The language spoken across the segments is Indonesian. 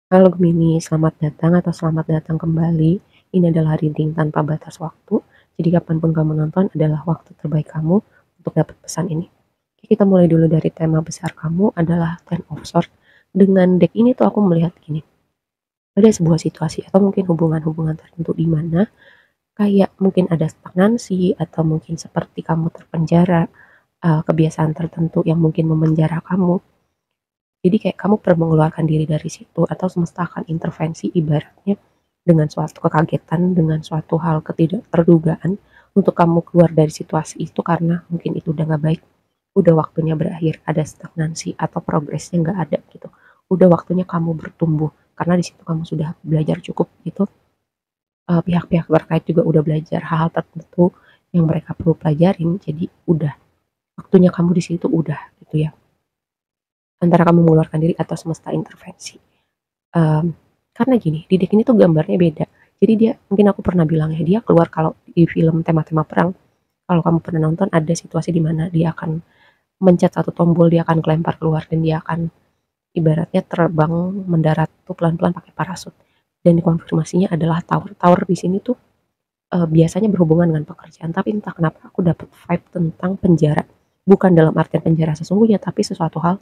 Halo Gemini, selamat datang atau selamat datang kembali. Ini adalah reading tanpa batas waktu. Jadi kapanpun kamu nonton adalah waktu terbaik kamu untuk dapat pesan ini. Oke, kita mulai dulu dari tema besar kamu adalah Ten of Swords. Dengan deck ini tuh aku melihat gini. Ada sebuah situasi atau mungkin hubungan-hubungan tertentu di mana kayak mungkin ada stagnansi atau mungkin seperti kamu terpenjara, kebiasaan tertentu yang mungkin memenjara kamu. Jadi kayak kamu perlu mengeluarkan diri dari situ atau semesta akan intervensi ibaratnya dengan suatu kekagetan, dengan suatu hal ketidakterdugaan untuk kamu keluar dari situasi itu karena mungkin itu udah nggak baik, udah waktunya berakhir, ada stagnansi atau progresnya nggak ada gitu. Udah waktunya kamu bertumbuh karena di situ kamu sudah belajar cukup gitu. Pihak-pihak terkait juga udah belajar hal-hal tertentu yang mereka perlu pelajarin. Jadi udah waktunya kamu di situ udah gitu ya. Antara kamu mengeluarkan diri atau semesta intervensi. Um, karena gini, di deck ini tuh gambarnya beda. Jadi dia, mungkin aku pernah bilang ya, dia keluar kalau di film tema-tema perang, kalau kamu pernah nonton ada situasi di mana dia akan mencet satu tombol, dia akan kelempar keluar dan dia akan ibaratnya terbang mendarat tuh pelan-pelan pakai parasut. Dan konfirmasinya adalah tower. Tower di sini tuh biasanya berhubungan dengan pekerjaan, tapi entah kenapa aku dapat vibe tentang penjara. Bukan dalam artian penjara sesungguhnya, tapi sesuatu hal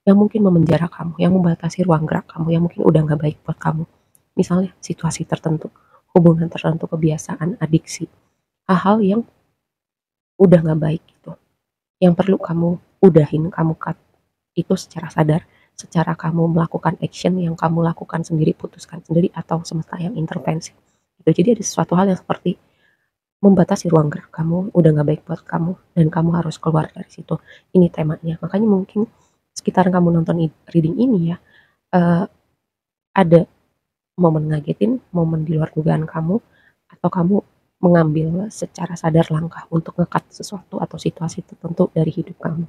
yang mungkin memenjara kamu, yang membatasi ruang gerak kamu, yang mungkin udah nggak baik buat kamu. Misalnya situasi tertentu, hubungan tertentu, kebiasaan, adiksi, hal-hal yang udah nggak baik gitu, yang perlu kamu udahin, kamu cut itu secara sadar, secara kamu melakukan action yang kamu lakukan sendiri, putuskan sendiri, atau semesta yang intervensi. Gitu. Jadi ada sesuatu hal yang seperti membatasi ruang gerak kamu, udah nggak baik buat kamu, dan kamu harus keluar dari situ. Ini temanya. Makanya mungkin sekitar kamu nonton reading ini ya, uh, ada momen ngagetin, momen di luar dugaan kamu, atau kamu mengambil secara sadar langkah untuk ngekat sesuatu atau situasi tertentu dari hidup kamu.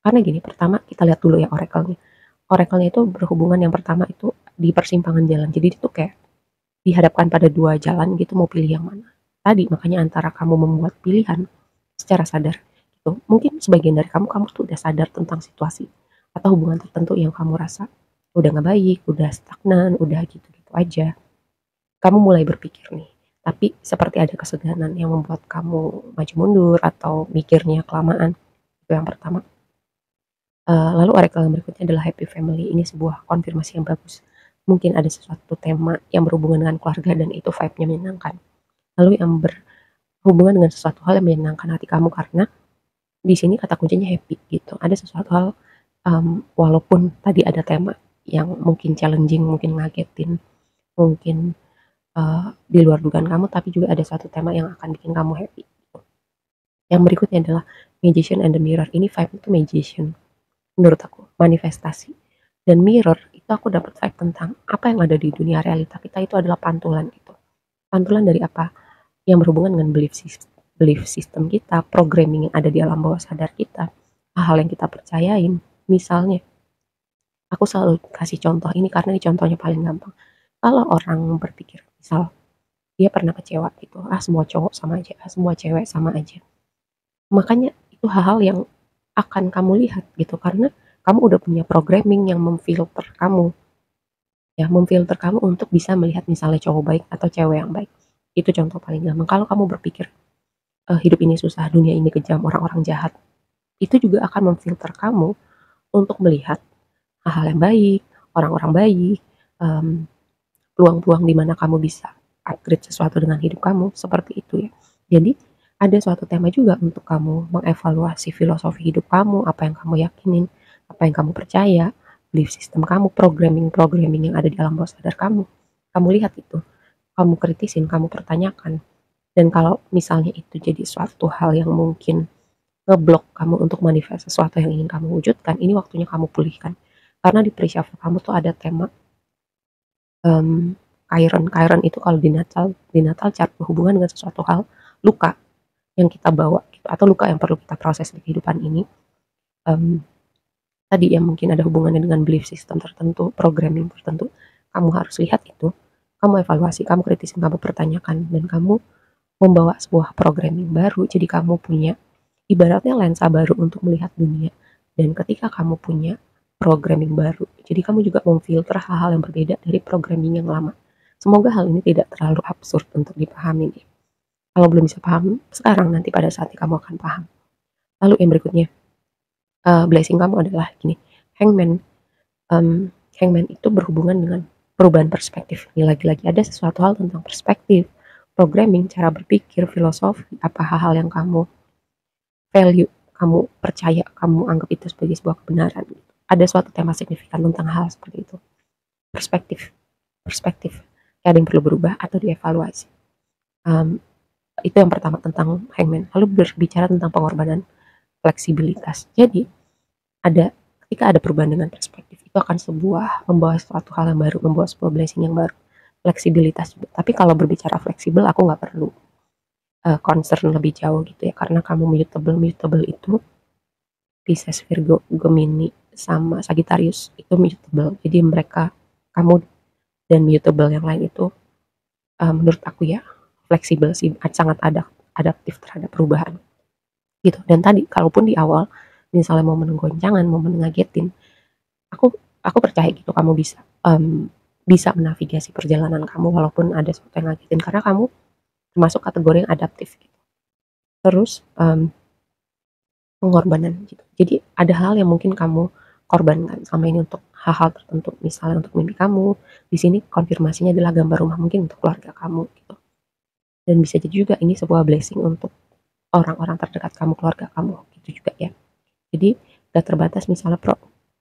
Karena gini, pertama kita lihat dulu ya oracle-nya. Oracle-nya itu berhubungan yang pertama itu di persimpangan jalan. Jadi itu kayak dihadapkan pada dua jalan gitu mau pilih yang mana. Tadi makanya antara kamu membuat pilihan secara sadar gitu. Mungkin sebagian dari kamu tuh udah sadar tentang situasi atau hubungan tertentu yang kamu rasa udah nggak baik, udah stagnan, udah gitu-gitu aja. Kamu mulai berpikir nih, tapi seperti ada keseganan yang membuat kamu maju mundur atau mikirnya kelamaan. Itu yang pertama. Lalu oracle yang berikutnya adalah happy family. Ini sebuah konfirmasi yang bagus. Mungkin ada sesuatu tema yang berhubungan dengan keluarga dan itu vibe-nya menyenangkan. Lalu yang berhubungan dengan sesuatu hal yang menyenangkan hati kamu karena di sini kata kuncinya happy gitu. Ada sesuatu hal walaupun tadi ada tema yang mungkin challenging, mungkin ngagetin, mungkin di luar dugaan kamu, tapi juga ada satu tema yang akan bikin kamu happy. Yang berikutnya adalah magician and the mirror. Ini vibe itu magician menurut aku, manifestasi. Dan mirror itu aku dapat vibe tentang apa yang ada di dunia realita kita itu adalah pantulan gitu. Pantulan dari apa? Yang berhubungan dengan belief system kita, programming yang ada di alam bawah sadar kita, hal-hal yang kita percayain. Misalnya, aku selalu kasih contoh ini karena ini contohnya paling gampang. Kalau orang berpikir, misal dia pernah kecewa gitu, semua cowok sama aja, semua cewek sama aja. Makanya itu hal-hal yang akan kamu lihat gitu karena kamu udah punya programming yang memfilter kamu ya, memfilter kamu untuk bisa melihat misalnya cowok baik atau cewek yang baik. Itu contoh paling gampang. Kalau kamu berpikir hidup ini susah, dunia ini kejam, orang-orang jahat, itu juga akan memfilter kamu untuk melihat hal-hal yang baik, orang-orang baik, um, peluang-peluang di mana kamu bisa upgrade sesuatu dengan hidup kamu, seperti itu ya. Jadi ada suatu tema juga untuk kamu mengevaluasi filosofi hidup kamu, apa yang kamu yakinin, apa yang kamu percaya, belief system kamu, programming-programming yang ada di alam bawah sadar kamu. Kamu lihat itu, kamu kritisin, kamu pertanyakan. Dan kalau misalnya itu jadi suatu hal yang mungkin ngeblok kamu untuk manifest sesuatu yang ingin kamu wujudkan, ini waktunya kamu pulihkan. Karena di pre-shuffle kamu tuh ada tema Chiron. Chiron itu kalau di Natal chart berhubungan dengan sesuatu hal luka yang kita bawa gitu, atau luka yang perlu kita proses di kehidupan ini. Tadi yang mungkin ada hubungannya dengan belief system tertentu, programming tertentu. Kamu harus lihat itu, kamu evaluasi, kamu kritisin, kamu pertanyakan, dan kamu membawa sebuah programming baru. Jadi kamu punya ibaratnya lensa baru untuk melihat dunia. Dan ketika kamu punya programming baru. Jadi kamu juga memfilter hal-hal yang berbeda dari programming yang lama. Semoga hal ini tidak terlalu absurd untuk dipahami nih. Kalau belum bisa paham sekarang, nanti pada saatnya kamu akan paham. Lalu yang berikutnya, blessing kamu adalah gini, Hangman. Hangman itu berhubungan dengan perubahan perspektif. Ini lagi-lagi ada sesuatu hal tentang perspektif, programming, cara berpikir, filosofi, apa hal-hal yang kamu value, kamu percaya, kamu anggap itu sebagai sebuah kebenaran. Ada suatu tema signifikan tentang hal seperti itu. Perspektif. Ada yang perlu berubah atau dievaluasi. Itu yang pertama tentang Hangman. Lalu berbicara tentang pengorbanan fleksibilitas. Jadi ketika ada perubahan dengan perspektif, itu akan membawa suatu hal yang baru, membawa sebuah blessing yang baru. Fleksibilitas juga. Tapi kalau berbicara fleksibel, aku nggak perlu concern lebih jauh gitu ya, karena kamu mutable itu Pisces, Virgo, Gemini, sama Sagittarius itu mutable. Jadi kamu dan mutable yang lain itu menurut aku ya fleksibel sih, sangat adaptif terhadap perubahan gitu. Dan tadi kalaupun di awal misalnya momen goncangan, momen ngagetin, aku percaya gitu kamu bisa menavigasi perjalanan kamu walaupun ada sesuatu yang ngagetin, karena kamu termasuk kategori yang adaptif gitu. Terus pengorbanan gitu. Jadi ada hal yang mungkin kamu korbankan selama ini untuk hal-hal tertentu, misalnya untuk mimpi kamu. Di sini konfirmasinya adalah gambar rumah mungkin untuk keluarga kamu gitu. Dan bisa jadi juga ini sebuah blessing untuk orang-orang terdekat kamu, keluarga kamu gitu juga ya. Jadi gak terbatas misalnya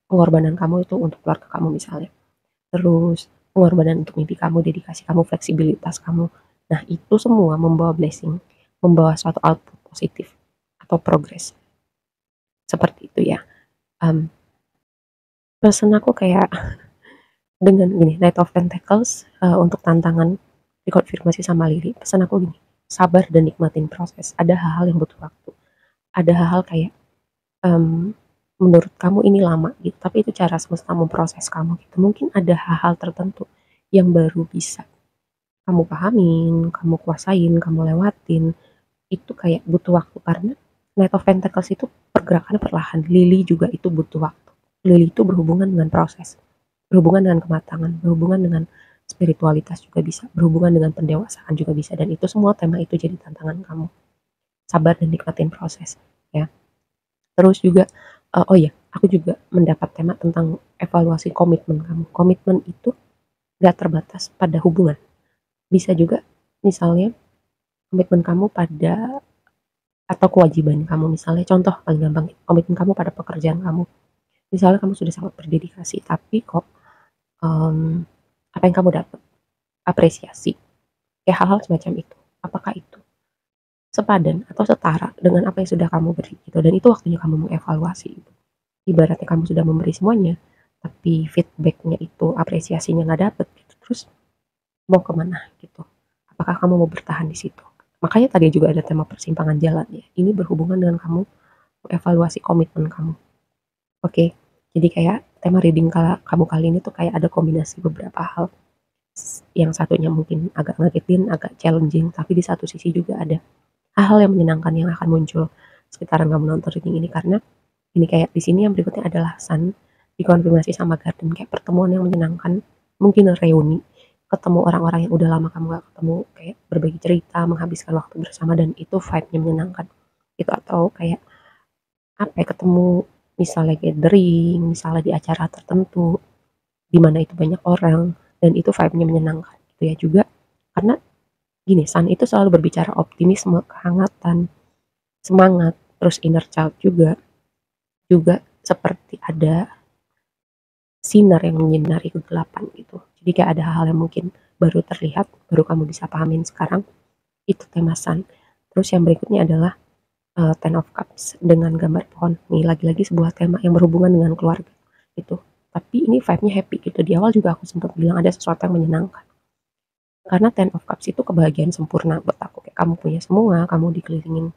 pengorbanan kamu itu untuk keluarga kamu misalnya. Terus pengorbanan untuk mimpi kamu, dedikasi kamu, fleksibilitas kamu. Nah itu semua membawa blessing, membawa suatu output positif atau progres. Seperti itu ya. Pesan aku kayak dengan gini, Knight of Pentacles untuk tantangan dikonfirmasi sama Lily. Pesan aku gini, sabar dan nikmatin proses. Ada hal-hal yang butuh waktu. Ada hal-hal kayak menurut kamu ini lama gitu, tapi itu cara semesta memproses kamu gitu. Mungkin ada hal-hal tertentu yang baru bisa kamu pahamin, kamu kuasain, kamu lewatin. Itu kayak butuh waktu, karena Knight of Pentacles itu pergerakannya perlahan. Lily juga itu butuh waktu. Lily itu berhubungan dengan proses, berhubungan dengan kematangan, berhubungan dengan spiritualitas juga bisa, berhubungan dengan pendewasaan juga bisa, dan itu semua tema itu jadi tantangan kamu. Sabar dan nikmatin proses ya. Terus juga oh ya, aku juga mendapat tema tentang evaluasi komitmen kamu. Komitmen itu gak terbatas pada hubungan, bisa juga misalnya komitmen kamu pada atau kewajiban kamu, misalnya contoh paling gampang, komitmen kamu pada pekerjaan kamu. Misalnya kamu sudah sangat berdedikasi, tapi kok apa yang kamu dapat apresiasi, ya hal-hal semacam itu, apakah itu sepadan atau setara dengan apa yang sudah kamu beri gitu. Dan itu waktunya kamu mengevaluasi itu. Ibaratnya kamu sudah memberi semuanya, tapi feedbacknya itu apresiasinya nggak dapet gitu. Terus mau kemana gitu, apakah kamu mau bertahan di situ? Makanya tadi juga ada tema persimpangan jalan ya, ini berhubungan dengan kamu mengevaluasi komitmen kamu. Oke, jadi kayak tema reading kamu kali ini tuh kayak ada kombinasi beberapa hal. Yang satunya mungkin agak ngagetin, agak challenging, tapi di satu sisi juga ada hal-hal yang menyenangkan yang akan muncul sekitaran kamu nonton reading ini. Karena ini kayak di sini yang berikutnya adalah Sun dikonfirmasi sama Garden, kayak pertemuan yang menyenangkan, mungkin reuni, ketemu orang-orang yang udah lama kamu gak ketemu, kayak berbagi cerita, menghabiskan waktu bersama, dan itu vibe-nya menyenangkan. Itu atau kayak apa ya, ketemu misalnya gathering, misalnya di acara tertentu di mana itu banyak orang dan itu vibe-nya menyenangkan gitu ya juga. Karena gini, Sun itu selalu berbicara optimisme, kehangatan, semangat, terus inner child juga seperti ada sinar yang menyinari kegelapan gitu. Jadi kayak ada hal-hal yang mungkin baru terlihat, baru kamu bisa pahamin sekarang. Itu tema Sun. Terus yang berikutnya adalah Ten of Cups dengan gambar pohon. Nih lagi-lagi sebuah tema yang berhubungan dengan keluarga gitu. Tapi ini vibe-nya happy gitu. Di awal juga aku sempat bilang ada sesuatu yang menyenangkan. Karena Ten of Cups itu kebahagiaan sempurna buat aku. Kayak kamu punya semua, kamu dikelilingin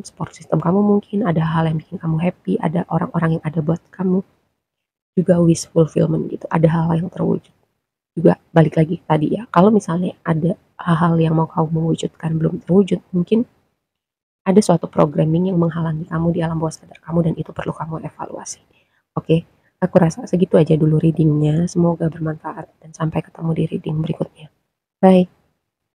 support system kamu, mungkin ada hal yang bikin kamu happy, ada orang-orang yang ada buat kamu. Juga wish fulfillment gitu. Ada hal yang terwujud. Juga balik lagi tadi ya. Kalau misalnya ada hal-hal yang mau kamu mewujudkan belum terwujud, mungkin ada suatu programming yang menghalangi kamu di alam bawah sadar kamu, dan itu perlu kamu evaluasi. Oke, Aku rasa segitu aja dulu reading-nya, semoga bermanfaat dan sampai ketemu di reading berikutnya. Bye.